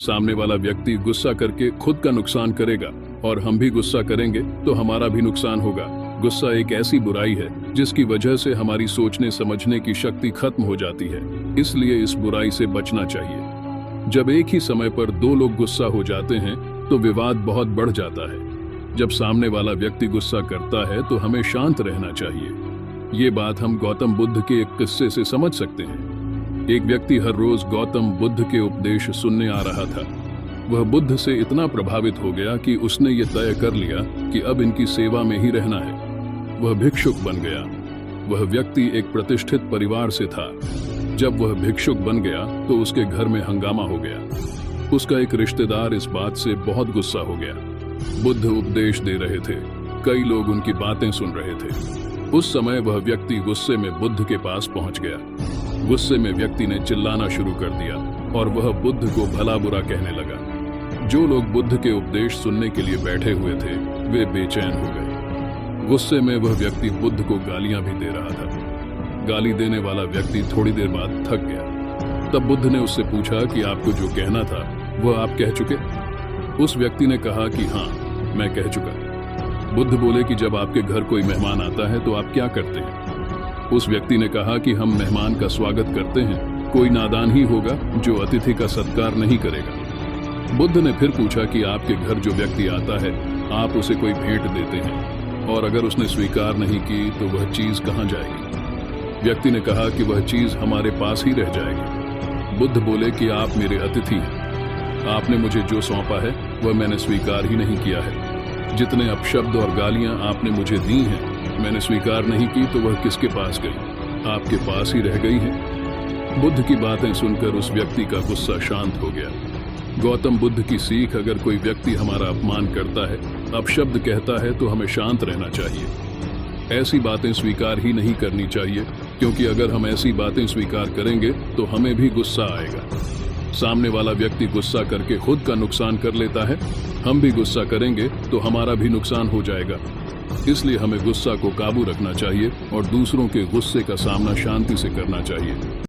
सामने वाला व्यक्ति गुस्सा करके खुद का नुकसान करेगा और हम भी गुस्सा करेंगे तो हमारा भी नुकसान होगा। गुस्सा एक ऐसी बुराई है जिसकी वजह से हमारी सोचने समझने की शक्ति खत्म हो जाती है, इसलिए इस बुराई से बचना चाहिए। जब एक ही समय पर दो लोग गुस्सा हो जाते हैं तो विवाद बहुत बढ़ जाता है। जब सामने वाला व्यक्ति गुस्सा करता है तो हमें शांत रहना चाहिए। ये बात हम गौतम बुद्ध के एक किस्से से समझ सकते हैं। एक व्यक्ति हर रोज गौतम बुद्ध के उपदेश सुनने आ रहा था। वह बुद्ध से इतना प्रभावित हो गया कि उसने ये तय कर लिया कि अब इनकी सेवा में ही रहना है। वह भिक्षुक बन गया। वह व्यक्ति एक प्रतिष्ठित परिवार से था। जब वह भिक्षुक बन गया तो उसके घर में हंगामा हो गया। उसका एक रिश्तेदार इस बात से बहुत गुस्सा हो गया। बुद्ध उपदेश दे रहे थे, कई लोग उनकी बातें सुन रहे थे। उस समय वह व्यक्ति गुस्से में बुद्ध के पास पहुंच गया। गुस्से में व्यक्ति ने चिल्लाना शुरू कर दिया और वह बुद्ध को भला बुरा कहने लगा। जो लोग बुद्ध के उपदेश सुनने के लिए बैठे हुए थे वे बेचैन हो गए। गुस्से में वह व्यक्ति बुद्ध को गालियां भी दे रहा था। गाली देने वाला व्यक्ति थोड़ी देर बाद थक गया। तब बुद्ध ने उससे पूछा कि आपको जो कहना था वह आप कह चुके? उस व्यक्ति ने कहा कि हाँ, मैं कह चुका। बुद्ध बोले कि जब आपके घर कोई मेहमान आता है तो आप क्या करते हैं? उस व्यक्ति ने कहा कि हम मेहमान का स्वागत करते हैं। कोई नादान ही होगा जो अतिथि का सत्कार नहीं करेगा। बुद्ध ने फिर पूछा कि आपके घर जो व्यक्ति आता है आप उसे कोई भेंट देते हैं, और अगर उसने स्वीकार नहीं की तो वह चीज कहाँ जाएगी? व्यक्ति ने कहा कि वह चीज हमारे पास ही रह जाएगी। बुद्ध बोले कि आप मेरे अतिथि हैं। आपने मुझे जो सौंपा है वह मैंने स्वीकार ही नहीं किया है। जितने अपशब्द और गालियां आपने मुझे दी हैं मैंने स्वीकार नहीं की तो वह किसके पास गई? आपके पास ही रह गई है। बुद्ध की बातें सुनकर उस व्यक्ति का गुस्सा शांत हो गया। गौतम बुद्ध की सीख, अगर कोई व्यक्ति हमारा अपमान करता है, अपशब्द कहता है तो हमें शांत रहना चाहिए। ऐसी बातें स्वीकार ही नहीं करनी चाहिए, क्योंकि अगर हम ऐसी बातें स्वीकार करेंगे तो हमें भी गुस्सा आएगा। सामने वाला व्यक्ति गुस्सा करके खुद का नुकसान कर लेता है, हम भी गुस्सा करेंगे तो हमारा भी नुकसान हो जाएगा। इसलिए हमें गुस्सा को काबू रखना चाहिए और दूसरों के गुस्से का सामना शांति से करना चाहिए।